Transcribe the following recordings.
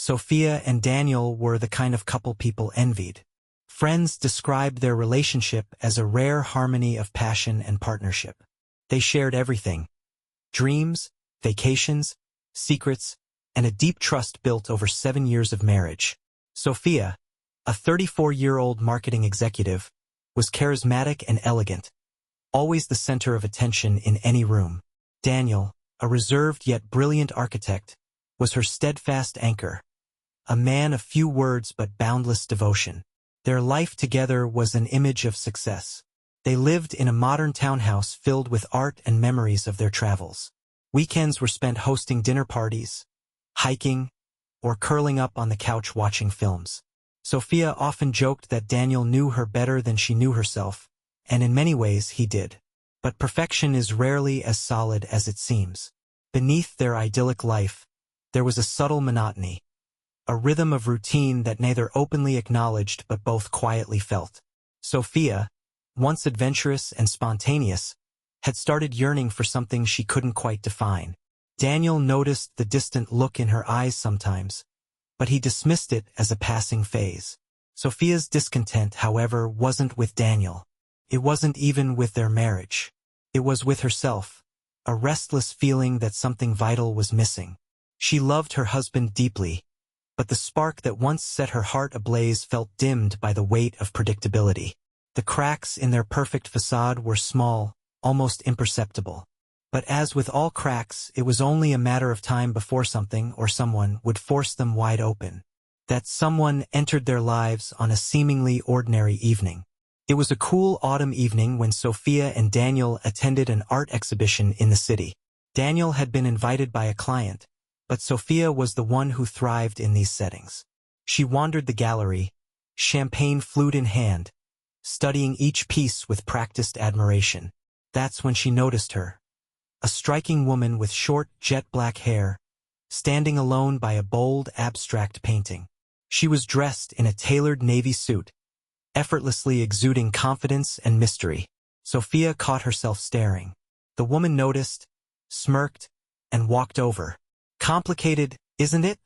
Sophia and Daniel were the kind of couple people envied. Friends described their relationship as a rare harmony of passion and partnership. They shared everything: dreams, vacations, secrets, and a deep trust built over 7 years of marriage. Sophia, a 34-year-old marketing executive, was charismatic and elegant, always the center of attention in any room. Daniel, a reserved yet brilliant architect, was her steadfast anchor, a man of few words but boundless devotion. Their life together was an image of success. They lived in a modern townhouse filled with art and memories of their travels. Weekends were spent hosting dinner parties, hiking, or curling up on the couch watching films. Sophia often joked that Daniel knew her better than she knew herself, and in many ways he did. But perfection is rarely as solid as it seems. Beneath their idyllic life, there was a subtle monotony, a rhythm of routine that neither openly acknowledged but both quietly felt. Sophia, once adventurous and spontaneous, had started yearning for something she couldn't quite define. Daniel noticed the distant look in her eyes sometimes, but he dismissed it as a passing phase. Sophia's discontent, however, wasn't with Daniel. It wasn't even with their marriage. It was with herself, a restless feeling that something vital was missing. She loved her husband deeply, but the spark that once set her heart ablaze felt dimmed by the weight of predictability. The cracks in their perfect facade were small, almost imperceptible. But as with all cracks, it was only a matter of time before something or someone would force them wide open. That someone entered their lives on a seemingly ordinary evening. It was a cool autumn evening when Sophia and Daniel attended an art exhibition in the city. Daniel had been invited by a client, but Sophia was the one who thrived in these settings. She wandered the gallery, champagne flute in hand, studying each piece with practiced admiration. That's when she noticed her, a striking woman with short, jet-black hair, standing alone by a bold, abstract painting. She was dressed in a tailored navy suit, effortlessly exuding confidence and mystery. Sophia caught herself staring. The woman noticed, smirked, and walked over. "Complicated, isn't it?"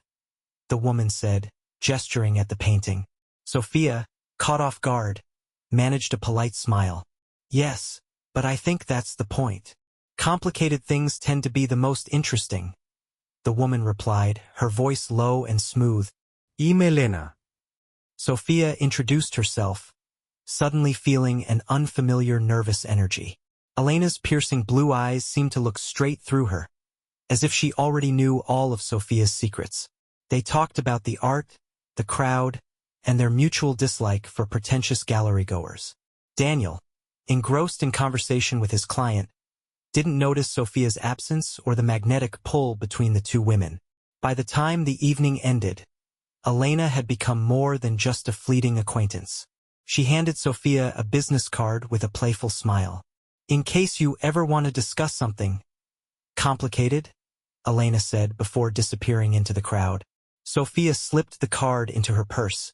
the woman said, gesturing at the painting. Sophia, caught off guard, managed a polite smile. "Yes, but I think that's the point. Complicated things tend to be the most interesting," the woman replied, her voice low and smooth. "Elena." Sophia introduced herself, suddenly feeling an unfamiliar nervous energy. Elena's piercing blue eyes seemed to look straight through her, as if she already knew all of Sophia's secrets. They talked about the art, the crowd, and their mutual dislike for pretentious gallery-goers. Daniel, engrossed in conversation with his client, didn't notice Sophia's absence or the magnetic pull between the two women. By the time the evening ended, Elena had become more than just a fleeting acquaintance. She handed Sophia a business card with a playful smile. "In case you ever want to discuss something complicated," Elena said before disappearing into the crowd. Sophia slipped the card into her purse,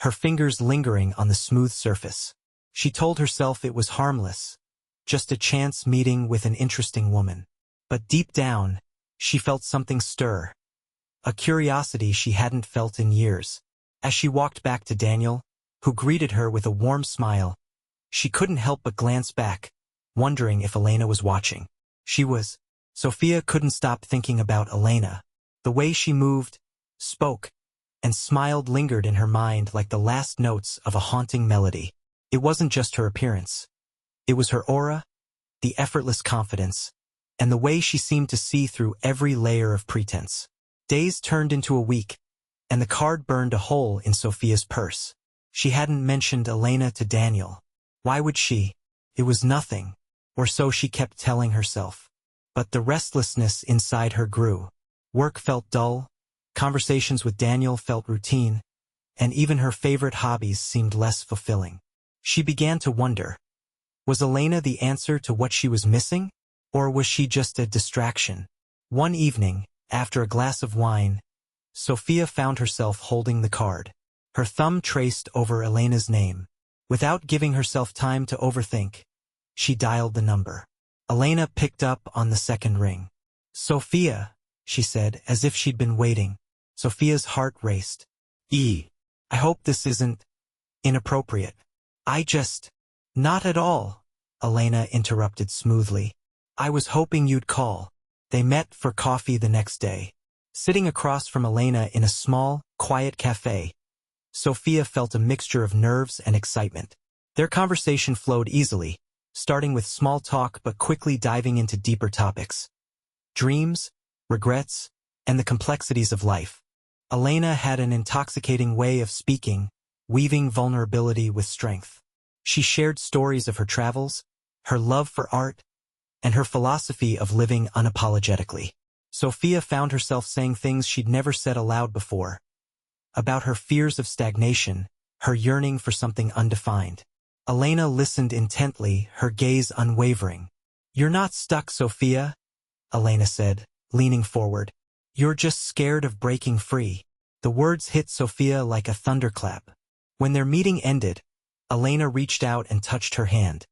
her fingers lingering on the smooth surface. She told herself it was harmless, just a chance meeting with an interesting woman. But deep down, she felt something stir, a curiosity she hadn't felt in years. As she walked back to Daniel, who greeted her with a warm smile, she couldn't help but glance back, wondering if Elena was watching. She was. Sophia couldn't stop thinking about Elena. The way she moved, spoke, and smiled lingered in her mind like the last notes of a haunting melody. It wasn't just her appearance. It was her aura, the effortless confidence, and the way she seemed to see through every layer of pretense. Days turned into a week, and the card burned a hole in Sophia's purse. She hadn't mentioned Elena to Daniel. Why would she? It was nothing, or so she kept telling herself. But the restlessness inside her grew. Work felt dull, conversations with Daniel felt routine, and even her favorite hobbies seemed less fulfilling. She began to wonder, was Elena the answer to what she was missing, or was she just a distraction? One evening, after a glass of wine, Sophia found herself holding the card. Her thumb traced over Elena's name. Without giving herself time to overthink, she dialed the number. Elena picked up on the second ring. "Sophia," she said, as if she'd been waiting. Sophia's heart raced. I hope this isn't inappropriate. Not at all, Elena interrupted smoothly. I was hoping you'd call. They met for coffee the next day. Sitting across from Elena in a small, quiet cafe, Sophia felt a mixture of nerves and excitement. Their conversation flowed easily, starting with small talk but quickly diving into deeper topics. Dreams, regrets, and the complexities of life. Elena had an intoxicating way of speaking, weaving vulnerability with strength. She shared stories of her travels, her love for art, and her philosophy of living unapologetically. Sophia found herself saying things she'd never said aloud before. About her fears of stagnation, her yearning for something undefined. Elena listened intently, her gaze unwavering. You're not stuck, Sophia, Elena said, leaning forward. You're just scared of breaking free. The words hit Sophia like a thunderclap. When their meeting ended, Elena reached out and touched her hand.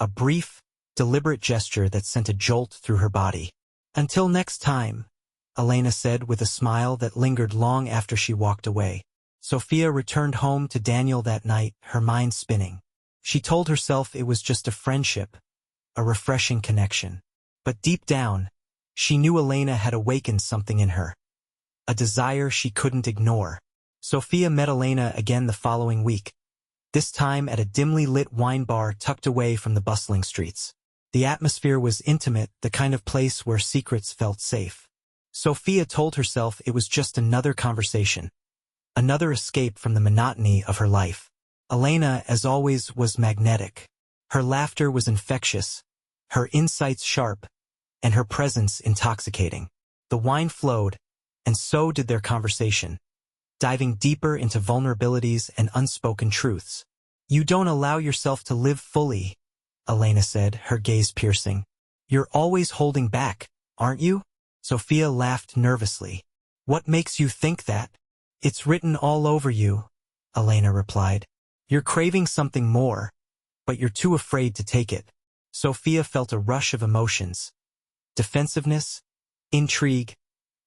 A brief, deliberate gesture that sent a jolt through her body. Until next time, Elena said with a smile that lingered long after she walked away. Sophia returned home to Daniel that night, her mind spinning. She told herself it was just a friendship, a refreshing connection. But deep down, she knew Elena had awakened something in her. A desire she couldn't ignore. Sophia met Elena again the following week, this time at a dimly lit wine bar tucked away from the bustling streets. The atmosphere was intimate, the kind of place where secrets felt safe. Sophia told herself it was just another conversation, another escape from the monotony of her life. Elena, as always, was magnetic. Her laughter was infectious, her insights sharp, and her presence intoxicating. The wine flowed, and so did their conversation, diving deeper into vulnerabilities and unspoken truths. You don't allow yourself to live fully, Elena said, her gaze piercing. You're always holding back, aren't you? Sophia laughed nervously. What makes you think that? It's written all over you, Elena replied. You're craving something more, but you're too afraid to take it. Sophia felt a rush of emotions. Defensiveness, intrigue,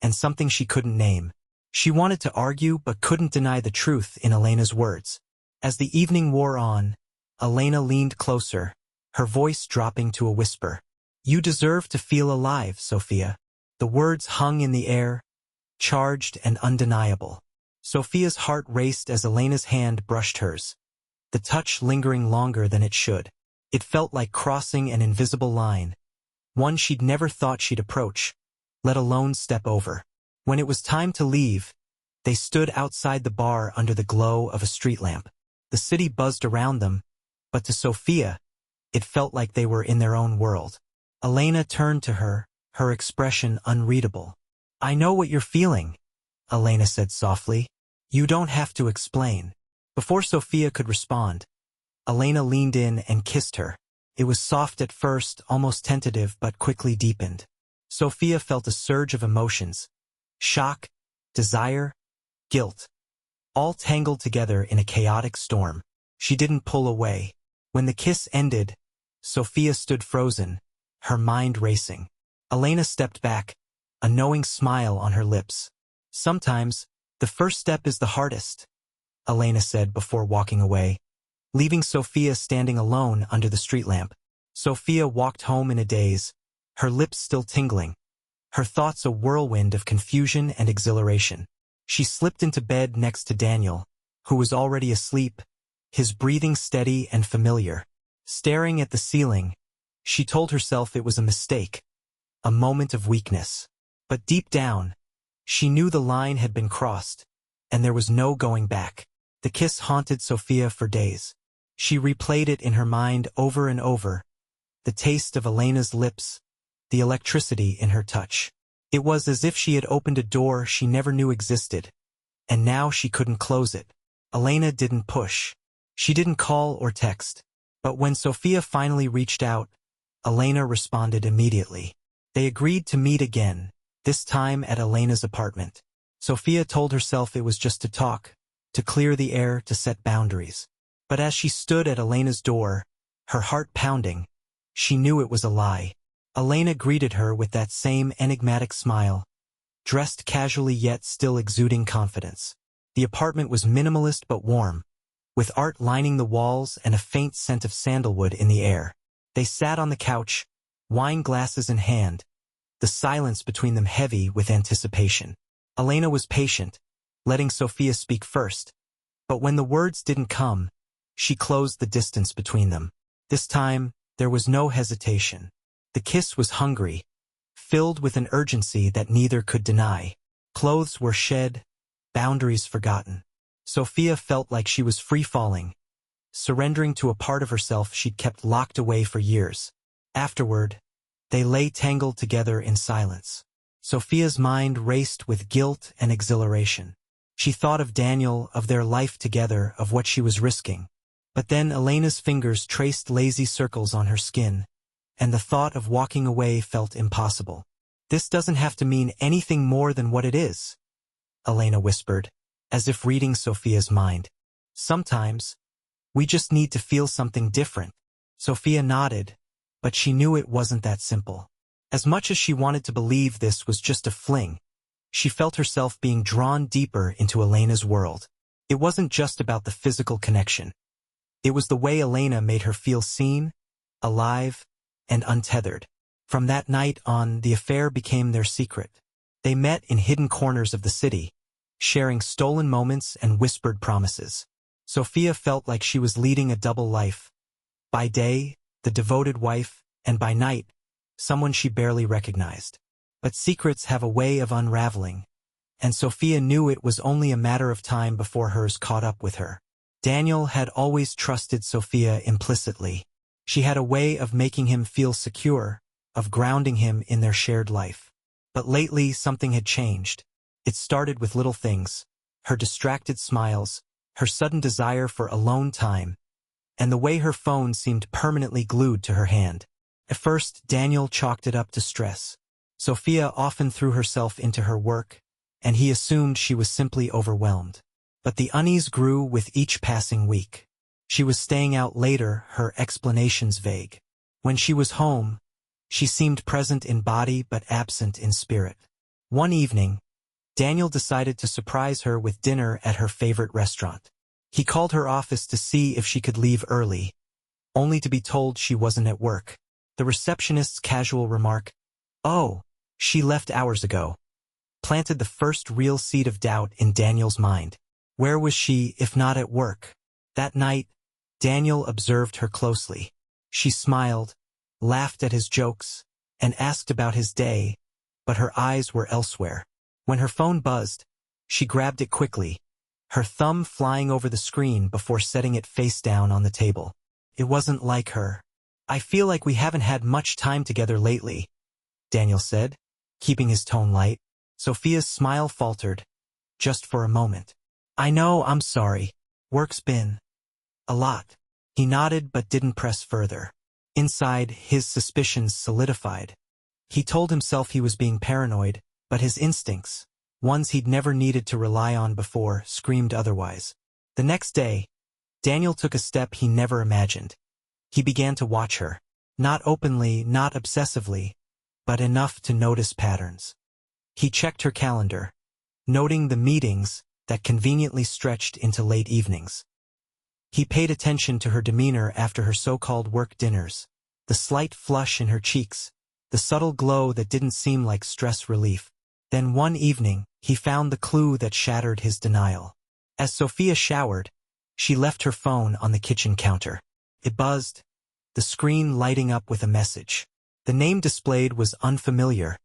and something she couldn't name. She wanted to argue but couldn't deny the truth in Elena's words. As the evening wore on, Elena leaned closer, her voice dropping to a whisper. You deserve to feel alive, Sophia. The words hung in the air, charged and undeniable. Sophia's heart raced as Elena's hand brushed hers, the touch lingering longer than it should. It felt like crossing an invisible line, one she'd never thought she'd approach, let alone step over. When it was time to leave, they stood outside the bar under the glow of a street lamp. The city buzzed around them, but to Sophia, it felt like they were in their own world. Elena turned to her, her expression unreadable. I know what you're feeling, Elena said softly. You don't have to explain. Before Sophia could respond, Elena leaned in and kissed her. It was soft at first, almost tentative, but quickly deepened. Sophia felt a surge of emotions. Shock, desire, guilt, all tangled together in a chaotic storm. She didn't pull away. When the kiss ended, Sophia stood frozen, her mind racing. Elena stepped back, a knowing smile on her lips. Sometimes, the first step is the hardest, Elena said before walking away, leaving Sophia standing alone under the street lamp. Sophia walked home in a daze, her lips still tingling, her thoughts a whirlwind of confusion and exhilaration. She slipped into bed next to Daniel, who was already asleep, his breathing steady and familiar. Staring at the ceiling, she told herself it was a mistake, a moment of weakness. But deep down, she knew the line had been crossed, and there was no going back. The kiss haunted Sophia for days. She replayed it in her mind over and over, the taste of Elena's lips, the electricity in her touch. It was as if she had opened a door she never knew existed, and now she couldn't close it. Elena didn't push. She didn't call or text. But when Sophia finally reached out, Elena responded immediately. They agreed to meet again, this time at Elena's apartment. Sophia told herself it was just to talk, to clear the air, to set boundaries. But as she stood at Elena's door, her heart pounding, she knew it was a lie. Elena greeted her with that same enigmatic smile, dressed casually yet still exuding confidence. The apartment was minimalist but warm, with art lining the walls and a faint scent of sandalwood in the air. They sat on the couch, wine glasses in hand, the silence between them heavy with anticipation. Elena was patient, letting Sophia speak first, but when the words didn't come, she closed the distance between them. This time, there was no hesitation. The kiss was hungry, filled with an urgency that neither could deny. Clothes were shed, boundaries forgotten. Sophia felt like she was free-falling, surrendering to a part of herself she'd kept locked away for years. Afterward, they lay tangled together in silence. Sophia's mind raced with guilt and exhilaration. She thought of Daniel, of their life together, of what she was risking. But then Elena's fingers traced lazy circles on her skin, and the thought of walking away felt impossible. "This doesn't have to mean anything more than what it is," Elena whispered, as if reading Sophia's mind. "Sometimes, we just need to feel something different." Sophia nodded, but she knew it wasn't that simple. As much as she wanted to believe this was just a fling, she felt herself being drawn deeper into Elena's world. It wasn't just about the physical connection. It was the way Elena made her feel seen, alive, and untethered. From that night on, the affair became their secret. They met in hidden corners of the city, sharing stolen moments and whispered promises. Sophia felt like she was leading a double life. By day, the devoted wife, and by night, someone she barely recognized. But secrets have a way of unraveling, and Sophia knew it was only a matter of time before hers caught up with her. Daniel had always trusted Sophia implicitly. She had a way of making him feel secure, of grounding him in their shared life. But lately something had changed. It started with little things, her distracted smiles, her sudden desire for alone time, and the way her phone seemed permanently glued to her hand. At first, Daniel chalked it up to stress. Sophia often threw herself into her work, and he assumed she was simply overwhelmed. But the unease grew with each passing week. She was staying out later, her explanations vague. When she was home, she seemed present in body but absent in spirit. One evening, Daniel decided to surprise her with dinner at her favorite restaurant. He called her office to see if she could leave early, only to be told she wasn't at work. The receptionist's casual remark, "Oh, she left hours ago," planted the first real seed of doubt in Daniel's mind. Where was she if not at work? That night, Daniel observed her closely. She smiled, laughed at his jokes, and asked about his day, but her eyes were elsewhere. When her phone buzzed, she grabbed it quickly, her thumb flying over the screen before setting it face down on the table. It wasn't like her. "I feel like we haven't had much time together lately," Daniel said, keeping his tone light. Sophia's smile faltered, just for a moment. "I know, I'm sorry. Work's been a lot." He nodded but didn't press further. Inside, his suspicions solidified. He told himself he was being paranoid, but his instincts, ones he'd never needed to rely on before, screamed otherwise. The next day, Daniel took a step he never imagined. He began to watch her. Not openly, not obsessively, but enough to notice patterns. He checked her calendar, noting the meetings that conveniently stretched into late evenings. He paid attention to her demeanor after her so-called work dinners, the slight flush in her cheeks, the subtle glow that didn't seem like stress relief. Then one evening, he found the clue that shattered his denial. As Sophia showered, she left her phone on the kitchen counter. It buzzed, the screen lighting up with a message. The name displayed was unfamiliar.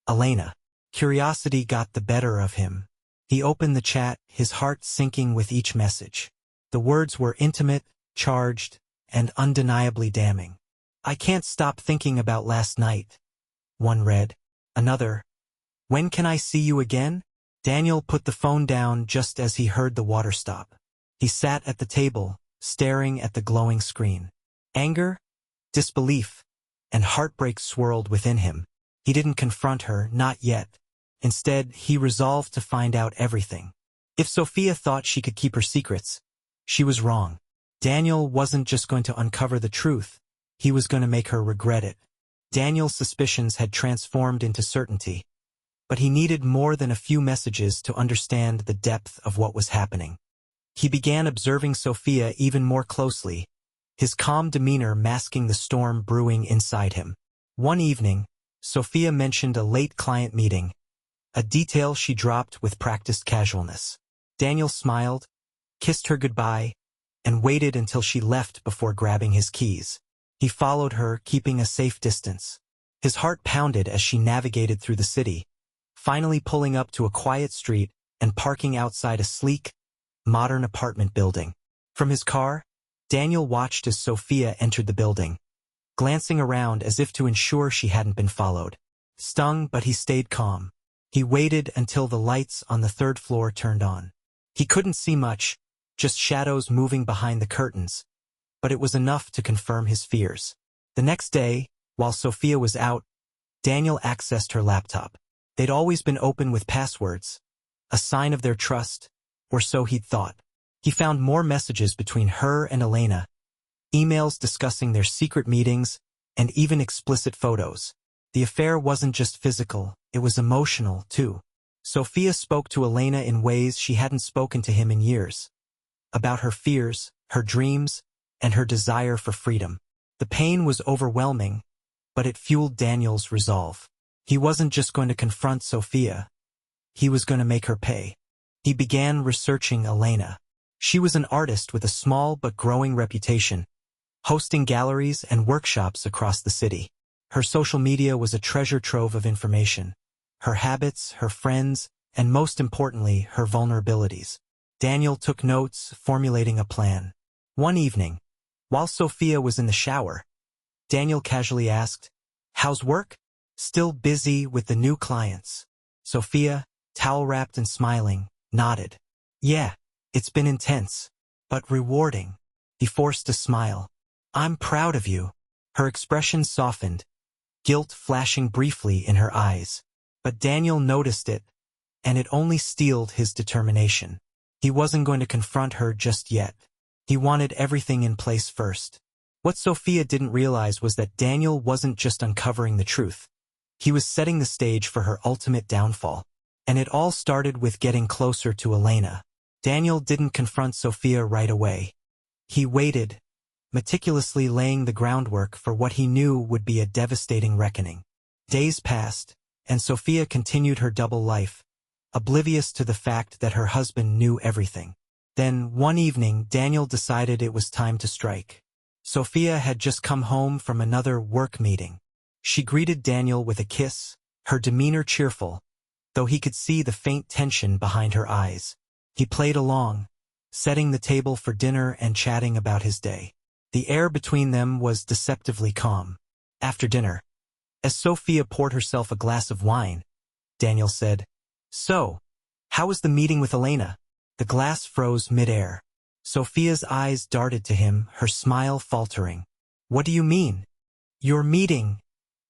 Elena. Curiosity got the better of him. He opened the chat, his heart sinking with each message. The words were intimate, charged, and undeniably damning. "I can't stop thinking about last night," one read. Another, "When can I see you again?" Daniel put the phone down just as he heard the water stop. He sat at the table, staring at the glowing screen. Anger, disbelief, and heartbreak swirled within him. He didn't confront her, not yet. Instead, he resolved to find out everything. If Sophia thought she could keep her secrets, she was wrong. Daniel wasn't just going to uncover the truth, he was going to make her regret it. Daniel's suspicions had transformed into certainty, but he needed more than a few messages to understand the depth of what was happening. He began observing Sophia even more closely, his calm demeanor masking the storm brewing inside him. One evening, Sophia mentioned a late client meeting, a detail she dropped with practiced casualness. Daniel smiled, kissed her goodbye, and waited until she left before grabbing his keys. He followed her, keeping a safe distance. His heart pounded as she navigated through the city, finally pulling up to a quiet street and parking outside a sleek, modern apartment building. From his car, Daniel watched as Sophia entered the building, glancing around as if to ensure she hadn't been followed. Stung, but he stayed calm. He waited until the lights on the third floor turned on. He couldn't see much, just shadows moving behind the curtains, but it was enough to confirm his fears. The next day, while Sophia was out, Daniel accessed her laptop. They'd always been open with passwords, a sign of their trust, or so he'd thought. He found more messages between her and Elena, emails discussing their secret meetings, and even explicit photos. The affair wasn't just physical, it was emotional, too. Sophia spoke to Elena in ways she hadn't spoken to him in years, about her fears, her dreams, and her desire for freedom. The pain was overwhelming, but it fueled Daniel's resolve. He wasn't just going to confront Sophia, he was going to make her pay. He began researching Elena. She was an artist with a small but growing reputation, hosting galleries and workshops across the city. Her social media was a treasure trove of information, her habits, her friends, and most importantly, her vulnerabilities. Daniel took notes, formulating a plan. One evening, while Sophia was in the shower, Daniel casually asked, "How's work?" "Still busy with the new clients." Sophia, towel-wrapped and smiling, nodded. "Yeah, it's been intense, but rewarding." He forced a smile. "I'm proud of you." Her expression softened, guilt flashing briefly in her eyes. But Daniel noticed it, and it only steeled his determination. He wasn't going to confront her just yet. He wanted everything in place first. What Sophia didn't realize was that Daniel wasn't just uncovering the truth. He was setting the stage for her ultimate downfall. And it all started with getting closer to Elena. Daniel didn't confront Sophia right away. He waited, meticulously laying the groundwork for what he knew would be a devastating reckoning. Days passed, and Sophia continued her double life, oblivious to the fact that her husband knew everything. Then, one evening, Daniel decided it was time to strike. Sophia had just come home from another work meeting. She greeted Daniel with a kiss, her demeanor cheerful, though he could see the faint tension behind her eyes. He played along, setting the table for dinner and chatting about his day. The air between them was deceptively calm. After dinner, as Sophia poured herself a glass of wine, Daniel said, "So, how was the meeting with Elena?" The glass froze mid-air. Sophia's eyes darted to him, her smile faltering. "What do you mean?" "Your meeting,"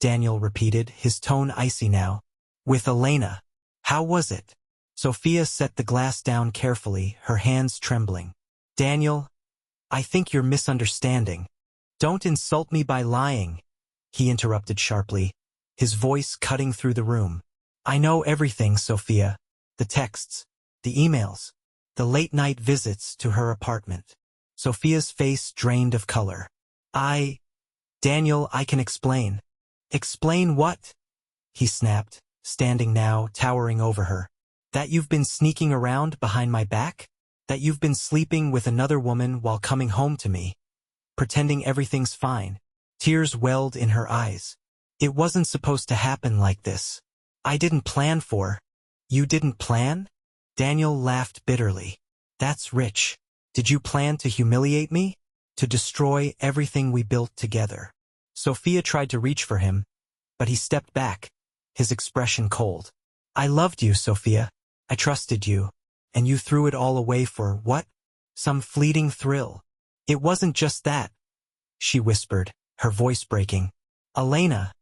Daniel repeated, his tone icy now. "With Elena. How was it?" Sophia set the glass down carefully, her hands trembling. "Daniel, I think you're misunderstanding." "Don't insult me by lying," he interrupted sharply, his voice cutting through the room. "I know everything, Sophia. The texts, the emails, the late-night visits to her apartment." Sophia's face drained of color. Daniel, I can explain." "Explain what?" he snapped, standing now, towering over her. "That you've been sneaking around behind my back? That you've been sleeping with another woman while coming home to me, pretending everything's fine?" Tears welled in her eyes. "It wasn't supposed to happen like this. I didn't plan for." "You didn't plan?" Daniel laughed bitterly. "That's rich. Did you plan to humiliate me? To destroy everything we built together?" Sophia tried to reach for him, but he stepped back, his expression cold. "I loved you, Sophia. I trusted you. And you threw it all away for what? Some fleeting thrill." "It wasn't just that," she whispered, her voice breaking. "Elena.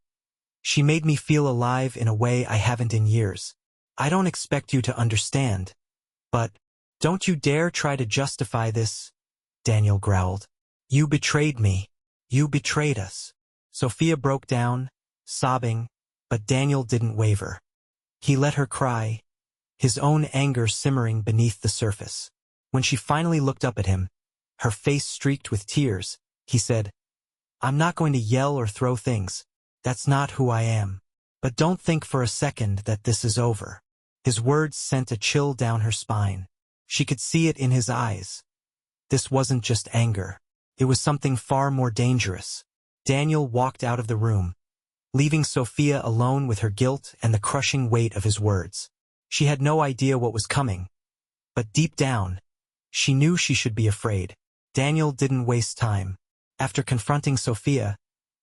She made me feel alive in a way I haven't in years. I don't expect you to understand, but don't you dare try to justify this," Daniel growled. "You betrayed me. You betrayed us." Sophia broke down, sobbing, but Daniel didn't waver. He let her cry, his own anger simmering beneath the surface. When she finally looked up at him, her face streaked with tears, he said, "I'm not going to yell or throw things. That's not who I am. But don't think for a second that this is over." His words sent a chill down her spine. She could see it in his eyes. This wasn't just anger. It was something far more dangerous. Daniel walked out of the room, leaving Sophia alone with her guilt and the crushing weight of his words. She had no idea what was coming, but deep down, she knew she should be afraid. Daniel didn't waste time. After confronting Sophia,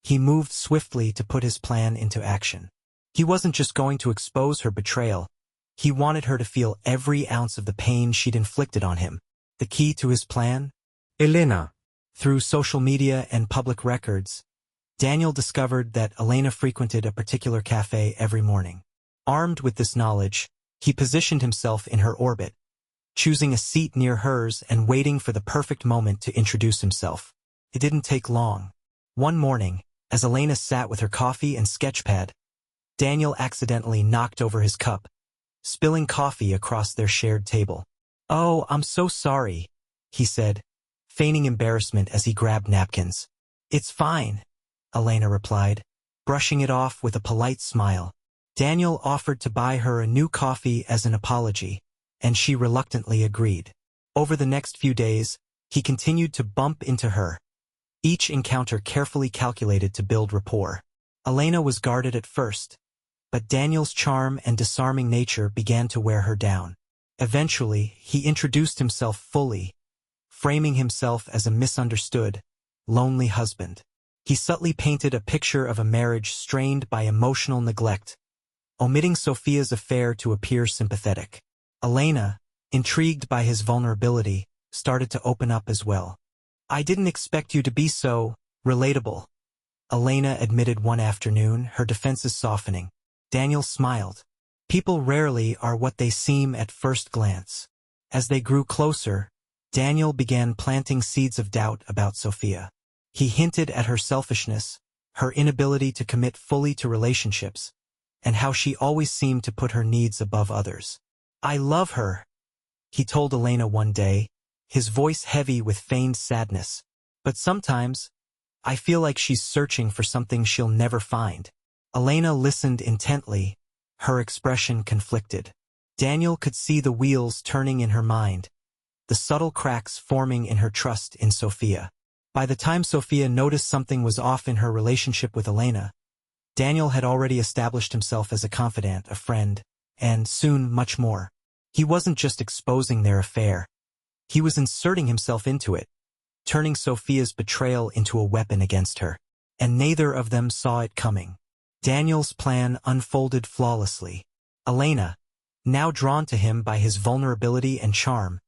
he moved swiftly to put his plan into action. He wasn't just going to expose her betrayal. He wanted her to feel every ounce of the pain she'd inflicted on him. The key to his plan? Elena. Through social media and public records, Daniel discovered that Elena frequented a particular cafe every morning. Armed with this knowledge, he positioned himself in her orbit, choosing a seat near hers and waiting for the perfect moment to introduce himself. It didn't take long. One morning, as Elena sat with her coffee and sketchpad, Daniel accidentally knocked over his cup, spilling coffee across their shared table. "Oh, I'm so sorry," he said, feigning embarrassment as he grabbed napkins. "It's fine," Elena replied, brushing it off with a polite smile. Daniel offered to buy her a new coffee as an apology, and she reluctantly agreed. Over the next few days, he continued to bump into her, each encounter carefully calculated to build rapport. Elena was guarded at first, but Daniel's charm and disarming nature began to wear her down. Eventually, he introduced himself fully, framing himself as a misunderstood, lonely husband. He subtly painted a picture of a marriage strained by emotional neglect, omitting Sophia's affair to appear sympathetic. Elena, intrigued by his vulnerability, started to open up as well. "I didn't expect you to be so relatable," Elena admitted one afternoon, her defenses softening. Daniel smiled. People rarely are what they seem at first glance. As they grew closer, Daniel began planting seeds of doubt about Sophia. He hinted at her selfishness, her inability to commit fully to relationships, and how she always seemed to put her needs above others. "I love her," he told Elena one day, his voice heavy with feigned sadness. "But sometimes, I feel like she's searching for something she'll never find." Elena listened intently, her expression conflicted. Daniel could see the wheels turning in her mind, the subtle cracks forming in her trust in Sophia. By the time Sophia noticed something was off in her relationship with Elena, Daniel had already established himself as a confidant, a friend, and soon much more. He wasn't just exposing their affair. He was inserting himself into it, turning Sophia's betrayal into a weapon against her. And neither of them saw it coming. Daniel's plan unfolded flawlessly. Elena, now drawn to him by his vulnerability and charm,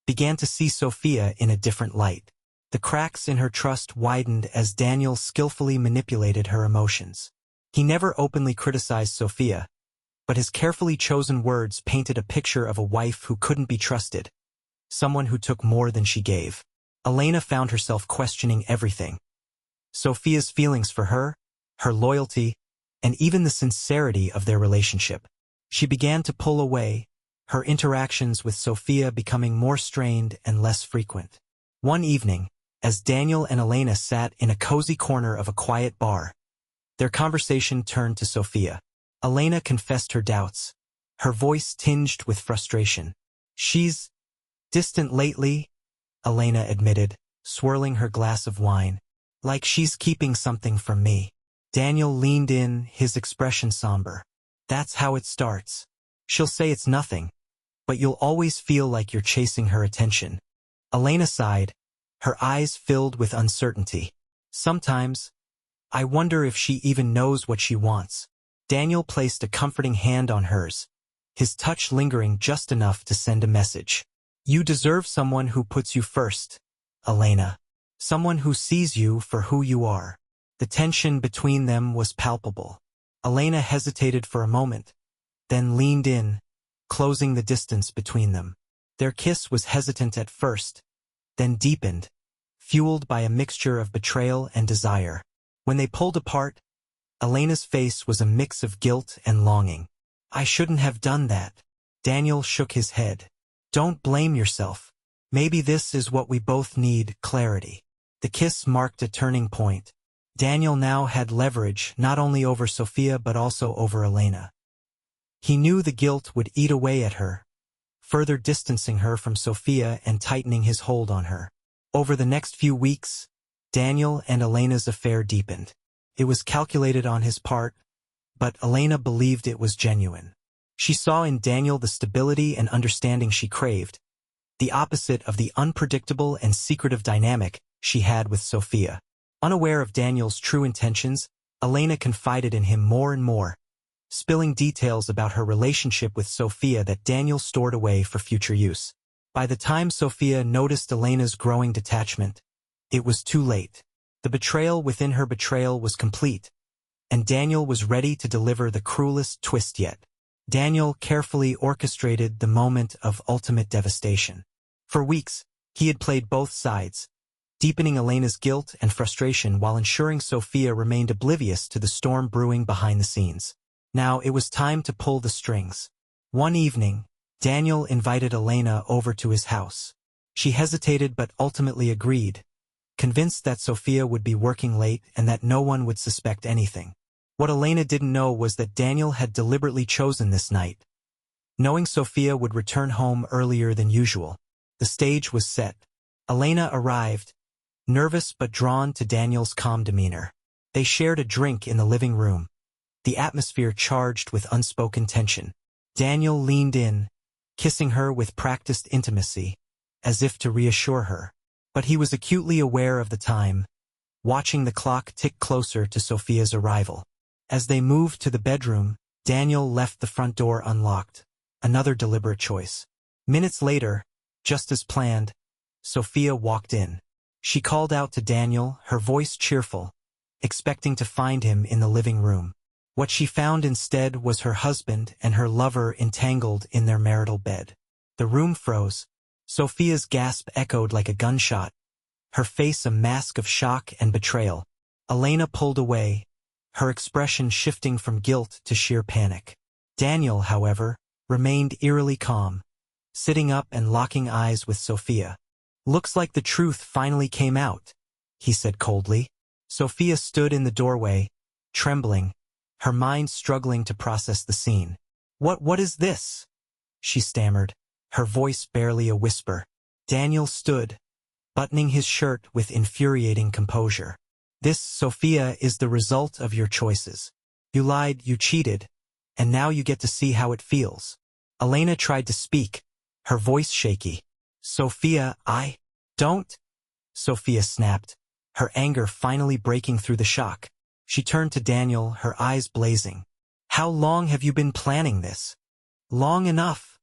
began to see Sophia in a different light. The cracks in her trust widened as Daniel skillfully manipulated her emotions. He never openly criticized Sophia, but his carefully chosen words painted a picture of a wife who couldn't be trusted, someone who took more than she gave. Elena found herself questioning everything: Sophia's feelings for her, her loyalty, and even the sincerity of their relationship. She began to pull away, her interactions with Sophia becoming more strained and less frequent. One evening, as Daniel and Elena sat in a cozy corner of a quiet bar, their conversation turned to Sophia. Elena confessed her doubts, her voice tinged with frustration. "She's distant lately," Elena admitted, swirling her glass of wine. "Like she's keeping something from me." Daniel leaned in, his expression somber. "That's how it starts. She'll say it's nothing, but you'll always feel like you're chasing her attention." Elena sighed, her eyes filled with uncertainty. "Sometimes, I wonder if she even knows what she wants." Daniel placed a comforting hand on hers, his touch lingering just enough to send a message. "You deserve someone who puts you first, Elena. Someone who sees you for who you are." The tension between them was palpable. Elena hesitated for a moment, then leaned in, closing the distance between them. Their kiss was hesitant at first, then deepened, fueled by a mixture of betrayal and desire. When they pulled apart, Elena's face was a mix of guilt and longing. I shouldn't have done that. Daniel shook his head. Don't blame yourself. Maybe this is what we both need, clarity. The kiss marked a turning point. Daniel now had leverage not only over Sophia but also over Elena. He knew the guilt would eat away at her, further distancing her from Sophia and tightening his hold on her. Over the next few weeks, Daniel and Elena's affair deepened. It was calculated on his part, but Elena believed it was genuine. She saw in Daniel the stability and understanding she craved, the opposite of the unpredictable and secretive dynamic she had with Sophia. Unaware of Daniel's true intentions, Elena confided in him more and more, spilling details about her relationship with Sophia that Daniel stored away for future use. By the time Sophia noticed Elena's growing detachment, it was too late. The betrayal within her betrayal was complete, and Daniel was ready to deliver the cruelest twist yet. Daniel carefully orchestrated the moment of ultimate devastation. For weeks, he had played both sides, deepening Elena's guilt and frustration while ensuring Sophia remained oblivious to the storm brewing behind the scenes. Now it was time to pull the strings. One evening, Daniel invited Elena over to his house. She hesitated but ultimately agreed, convinced that Sophia would be working late and that no one would suspect anything. What Elena didn't know was that Daniel had deliberately chosen this night. Knowing Sophia would return home earlier than usual, the stage was set. Elena arrived, nervous but drawn to Daniel's calm demeanor. They shared a drink in the living room, the atmosphere charged with unspoken tension. Daniel leaned in, kissing her with practiced intimacy, as if to reassure her. But he was acutely aware of the time, watching the clock tick closer to Sophia's arrival. As they moved to the bedroom, Daniel left the front door unlocked, another deliberate choice. Minutes later, just as planned, Sophia walked in. She called out to Daniel, her voice cheerful, expecting to find him in the living room. What she found instead was her husband and her lover entangled in their marital bed. The room froze. Sophia's gasp echoed like a gunshot, her face a mask of shock and betrayal. Elena pulled away, her expression shifting from guilt to sheer panic. Daniel, however, remained eerily calm, sitting up and locking eyes with Sophia. "Looks like the truth finally came out," he said coldly. Sophia stood in the doorway, trembling, her mind struggling to process the scene. What is this?" she stammered, her voice barely a whisper. Daniel stood, buttoning his shirt with infuriating composure. "This, Sophia, is the result of your choices. You lied, you cheated, and now you get to see how it feels." Elena tried to speak, her voice shaky. "Sophia, I don't," Sophia snapped, her anger finally breaking through the shock. She turned to Daniel, her eyes blazing. "How long have you been planning this?" "Long enough,"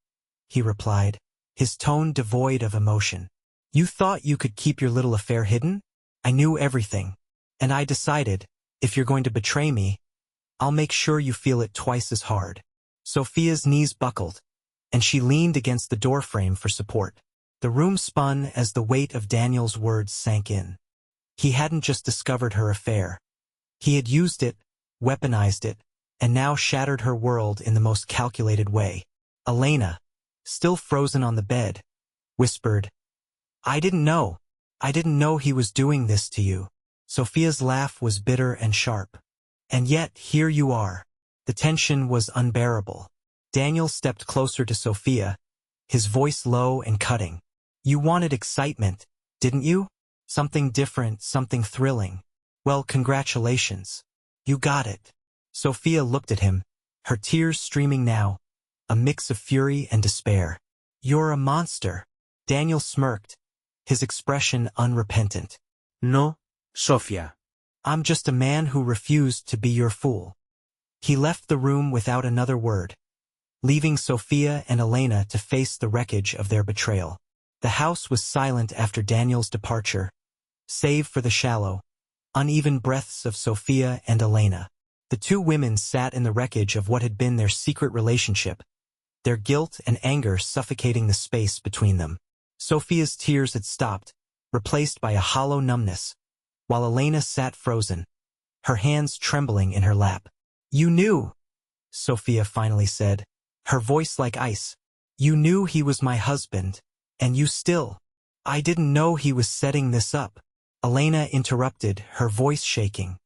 he replied, his tone devoid of emotion. "You thought you could keep your little affair hidden? I knew everything. And I decided, if you're going to betray me, I'll make sure you feel it twice as hard." Sophia's knees buckled, and she leaned against the doorframe for support. The room spun as the weight of Daniel's words sank in. He hadn't just discovered her affair. He had used it, weaponized it, and now shattered her world in the most calculated way. Elena, still frozen on the bed, whispered, I didn't know he was doing this to you." Sophia's laugh was bitter and sharp. "And yet, here you are." The tension was unbearable. Daniel stepped closer to Sophia, his voice low and cutting. "You wanted excitement, didn't you? Something different, something thrilling. Well, congratulations. You got it." Sophia looked at him, her tears streaming now, a mix of fury and despair. "You're a monster." Daniel smirked, his expression unrepentant. "No, Sofia. "I'm just a man who refused to be your fool." He left the room without another word, leaving Sophia and Elena to face the wreckage of their betrayal. The house was silent after Daniel's departure, save for the shallow, uneven breaths of Sophia and Elena. The two women sat in the wreckage of what had been their secret relationship, their guilt and anger suffocating the space between them. Sophia's tears had stopped, replaced by a hollow numbness, while Elena sat frozen, her hands trembling in her lap. "You knew," Sophia finally said, her voice like ice. You knew he was my husband, and you still. I didn't know he was setting this up. Elena interrupted, her voice shaking.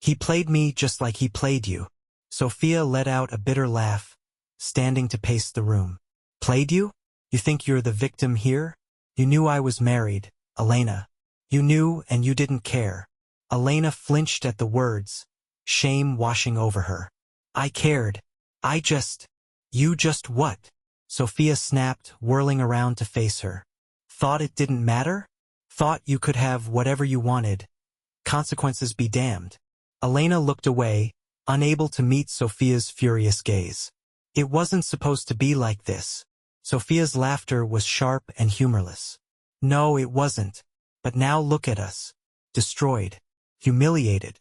He played me just like he played you. Sophia let out a bitter laugh, standing to pace the room. Played you? You think you're the victim here? You knew I was married, Elena. You knew and you didn't care. Elena flinched at the words, shame washing over her. I cared. You just what? Sophia snapped, whirling around to face her. Thought it didn't matter? Thought you could have whatever you wanted. Consequences be damned. Elena looked away, unable to meet Sophia's furious gaze. It wasn't supposed to be like this. Sophia's laughter was sharp and humorless. No, it wasn't. But now look at us. Destroyed. Humiliated.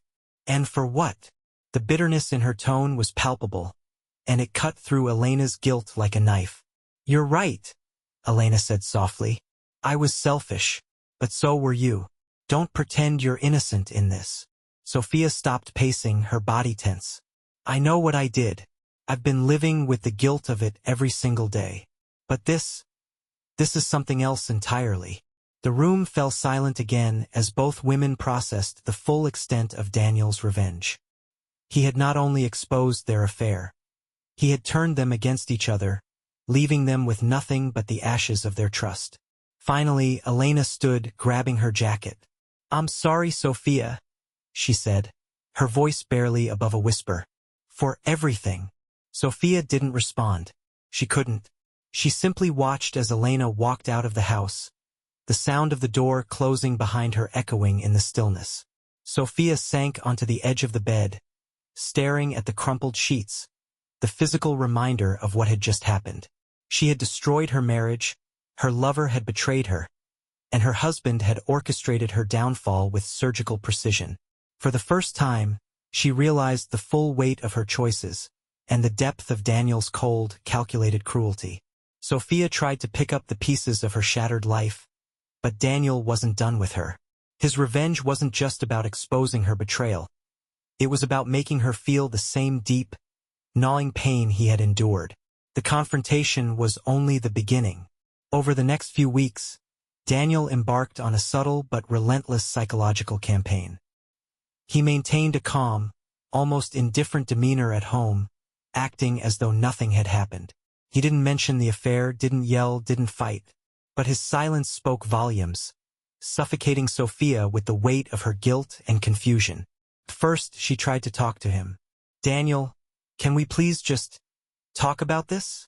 And for what? The bitterness in her tone was palpable, and it cut through Elena's guilt like a knife. You're right, Elena said softly. I was selfish, but so were you. Don't pretend you're innocent in this. Sophia stopped pacing, her body tense. I know what I did. I've been living with the guilt of it every single day. But this is something else entirely. The room fell silent again as both women processed the full extent of Daniel's revenge. He had not only exposed their affair, he had turned them against each other, leaving them with nothing but the ashes of their trust. Finally, Elena stood, grabbing her jacket. I'm sorry, Sophia, she said, her voice barely above a whisper. For everything. Sophia didn't respond. She couldn't. She simply watched as Elena walked out of the house, the sound of the door closing behind her echoing in the stillness. Sophia sank onto the edge of the bed, staring at the crumpled sheets, the physical reminder of what had just happened. She had destroyed her marriage, her lover had betrayed her, and her husband had orchestrated her downfall with surgical precision. For the first time, she realized the full weight of her choices, and the depth of Daniel's cold, calculated cruelty. Sophia tried to pick up the pieces of her shattered life, but Daniel wasn't done with her. His revenge wasn't just about exposing her betrayal. It was about making her feel the same deep, gnawing pain he had endured. The confrontation was only the beginning. Over the next few weeks, Daniel embarked on a subtle but relentless psychological campaign. He maintained a calm, almost indifferent demeanor at home, acting as though nothing had happened. He didn't mention the affair, didn't yell, didn't fight. But his silence spoke volumes, suffocating Sophia with the weight of her guilt and confusion. First, she tried to talk to him. Daniel, can we please just talk about this?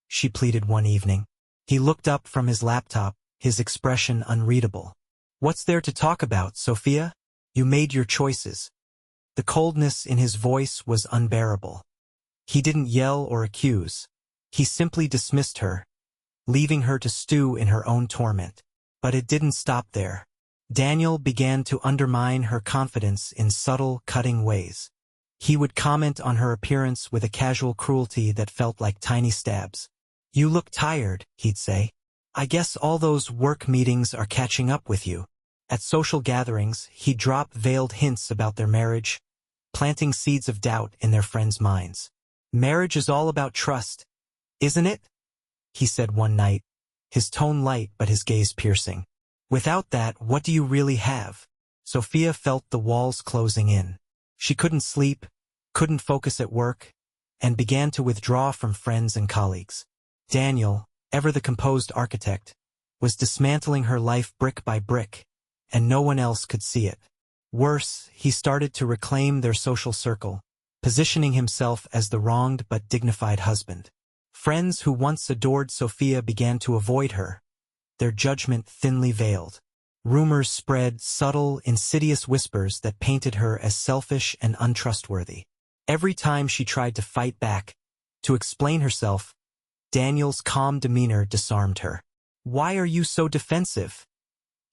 She pleaded one evening. He looked up from his laptop, his expression unreadable. What's there to talk about, Sophia? You made your choices. The coldness in his voice was unbearable. He didn't yell or accuse. He simply dismissed her, leaving her to stew in her own torment. But it didn't stop there. Daniel began to undermine her confidence in subtle, cutting ways. He would comment on her appearance with a casual cruelty that felt like tiny stabs. You look tired, he'd say. I guess all those work meetings are catching up with you. At social gatherings, he'd drop veiled hints about their marriage, planting seeds of doubt in their friends' minds. Marriage is all about trust, isn't it? He said one night, his tone light but his gaze piercing. Without that, what do you really have? Sophia felt the walls closing in. She couldn't sleep, couldn't focus at work, and began to withdraw from friends and colleagues. Daniel, ever the composed architect, was dismantling her life brick by brick, and no one else could see it. Worse, he started to reclaim their social circle, positioning himself as the wronged but dignified husband. Friends who once adored Sophia began to avoid her, their judgment thinly veiled. Rumors spread, subtle, insidious whispers that painted her as selfish and untrustworthy. Every time she tried to fight back, to explain herself, Daniel's calm demeanor disarmed her. Why are you so defensive?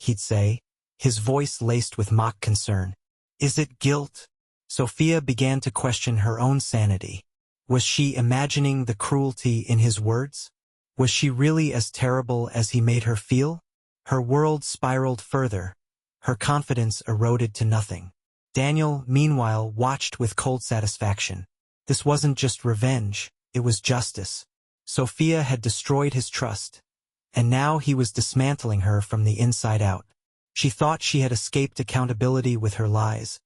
He'd say, his voice laced with mock concern. Is it guilt? Sophia began to question her own sanity. Was she imagining the cruelty in his words? Was she really as terrible as he made her feel? Her world spiraled further, her confidence eroded to nothing. Daniel, meanwhile, watched with cold satisfaction. This wasn't just revenge, it was justice. Sophia had destroyed his trust, and now he was dismantling her from the inside out. She thought she had escaped accountability with her lies,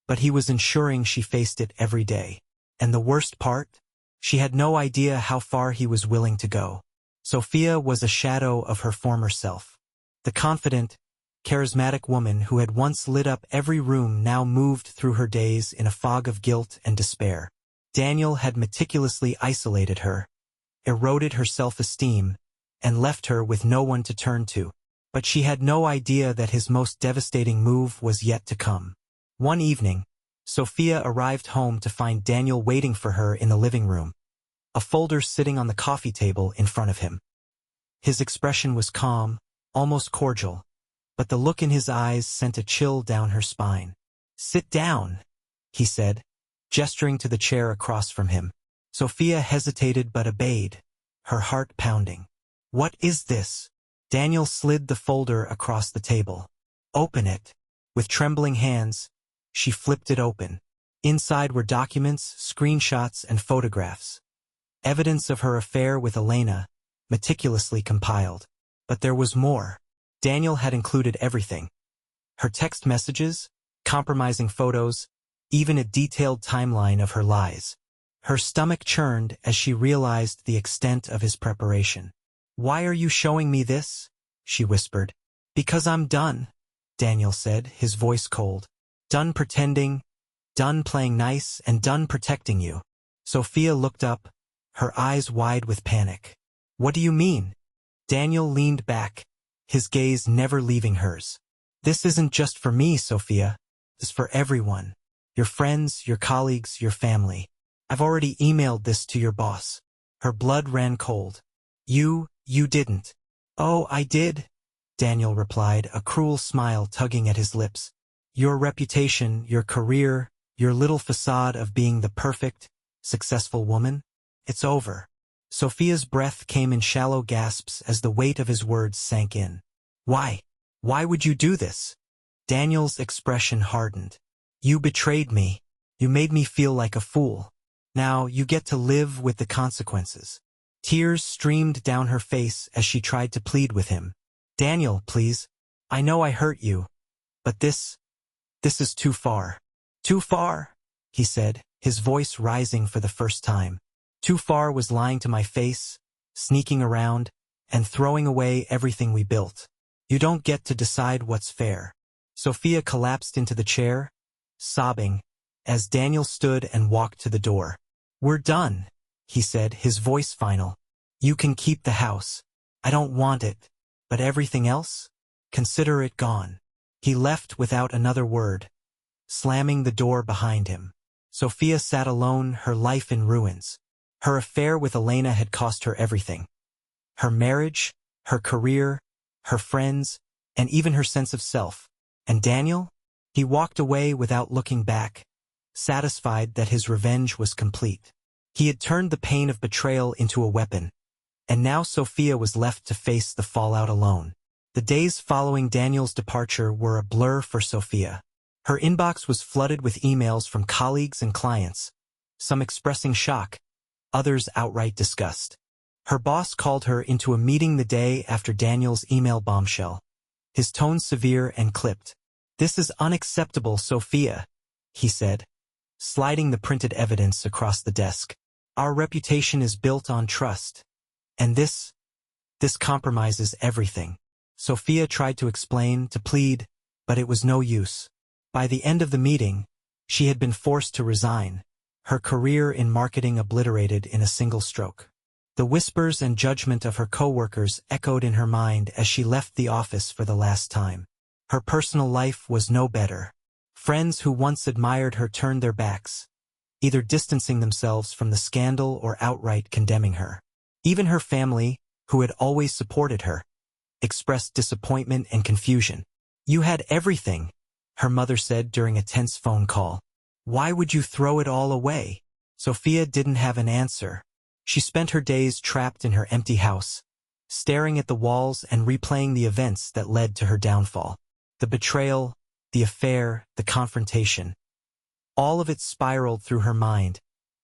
but he was ensuring she faced it every day. And the worst part? She had no idea how far he was willing to go. Sophia was a shadow of her former self. The confident, charismatic woman who had once lit up every room now moved through her days in a fog of guilt and despair. Daniel had meticulously isolated her, eroded her self-esteem, and left her with no one to turn to. But she had no idea that his most devastating move was yet to come. One evening, Sophia arrived home to find Daniel waiting for her in the living room, a folder sitting on the coffee table in front of him. His expression was calm, almost cordial, but the look in his eyes sent a chill down her spine. "Sit down," he said, gesturing to the chair across from him. Sophia hesitated but obeyed, her heart pounding. "What is this?" Daniel slid the folder across the table. "Open it." With trembling hands, she flipped it open. Inside were documents, screenshots, and photographs. Evidence of her affair with Elena, meticulously compiled. But there was more. Daniel had included everything. Her text messages, compromising photos, even a detailed timeline of her lies. Her stomach churned as she realized the extent of his preparation. "Why are you showing me this?" she whispered. "Because I'm done," Daniel said, his voice cold. "Done pretending, done playing nice, and done protecting you." Sophia looked up, her eyes wide with panic. "What do you mean?" Daniel leaned back, his gaze never leaving hers. "This isn't just for me, Sophia. It's for everyone. Your friends, your colleagues, your family. I've already emailed this to your boss." Her blood ran cold. You didn't." "Oh, I did," Daniel replied, a cruel smile tugging at his lips. "Your reputation, your career, your little facade of being the perfect, successful woman, it's over." Sophia's breath came in shallow gasps as the weight of his words sank in. "Why? Why would you do this?" Daniel's expression hardened. "You betrayed me. You made me feel like a fool. Now you get to live with the consequences." Tears streamed down her face as she tried to plead with him. "Daniel, please. I know I hurt you. But this is too far." "Too far?" he said, his voice rising for the first time. "Too far was lying to my face, sneaking around, and throwing away everything we built. You don't get to decide what's fair." Sophia collapsed into the chair, sobbing, as Daniel stood and walked to the door. "We're done," he said, his voice final. "You can keep the house. I don't want it. But everything else? Consider it gone." He left without another word, slamming the door behind him. Sophia sat alone, her life in ruins. Her affair with Elena had cost her everything. Her marriage, her career, her friends, and even her sense of self. And Daniel? He walked away without looking back, satisfied that his revenge was complete. He had turned the pain of betrayal into a weapon, and now Sophia was left to face the fallout alone. The days following Daniel's departure were a blur for Sophia. Her inbox was flooded with emails from colleagues and clients, some expressing shock, others outright disgust. Her boss called her into a meeting the day after Daniel's email bombshell, his tone severe and clipped. "This is unacceptable, Sophia," he said, sliding the printed evidence across the desk. "Our reputation is built on trust, and this compromises everything." Sophia tried to explain, to plead, but it was no use. By the end of the meeting, she had been forced to resign, her career in marketing obliterated in a single stroke. The whispers and judgment of her coworkers echoed in her mind as she left the office for the last time. Her personal life was no better. Friends who once admired her turned their backs, either distancing themselves from the scandal or outright condemning her. Even her family, who had always supported her, expressed disappointment and confusion. "You had everything," her mother said during a tense phone call. "Why would you throw it all away?" Sophia didn't have an answer. She spent her days trapped in her empty house, staring at the walls and replaying the events that led to her downfall. The betrayal, the affair, the confrontation. All of it spiraled through her mind,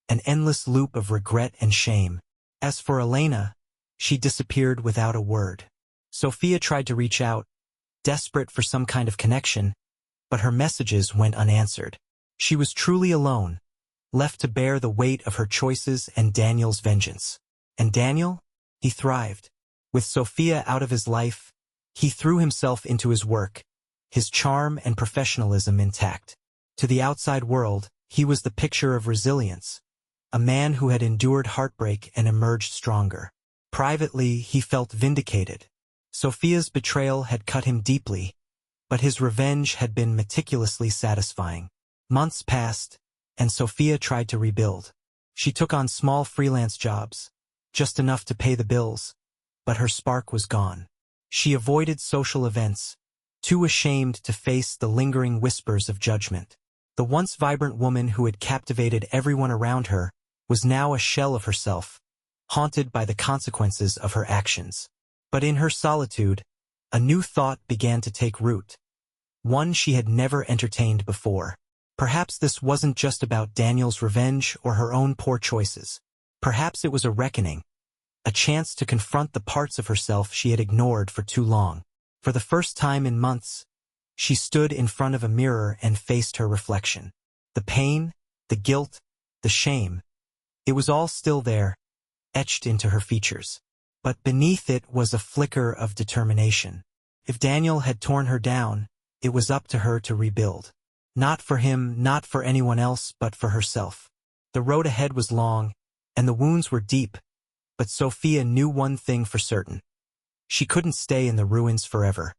an endless loop of regret and shame. As for Elena, she disappeared without a word. Sophia tried to reach out, desperate for some kind of connection, but her messages went unanswered. She was truly alone, left to bear the weight of her choices and Daniel's vengeance. And Daniel? He thrived. With Sophia out of his life, he threw himself into his work, his charm and professionalism intact. To the outside world, he was the picture of resilience, a man who had endured heartbreak and emerged stronger. Privately, he felt vindicated. Sophia's betrayal had cut him deeply, but his revenge had been meticulously satisfying. Months passed, and Sophia tried to rebuild. She took on small freelance jobs, just enough to pay the bills, but her spark was gone. She avoided social events, too ashamed to face the lingering whispers of judgment. The once vibrant woman who had captivated everyone around her was now a shell of herself, haunted by the consequences of her actions. But in her solitude, a new thought began to take root, one she had never entertained before. Perhaps this wasn't just about Daniel's revenge or her own poor choices. Perhaps it was a reckoning, a chance to confront the parts of herself she had ignored for too long. For the first time in months, she stood in front of a mirror and faced her reflection. The pain, the guilt, the shame, it was all still there, etched into her features. But beneath it was a flicker of determination. If Daniel had torn her down, it was up to her to rebuild. Not for him, not for anyone else, but for herself. The road ahead was long, and the wounds were deep, but Sophia knew one thing for certain. She couldn't stay in the ruins forever.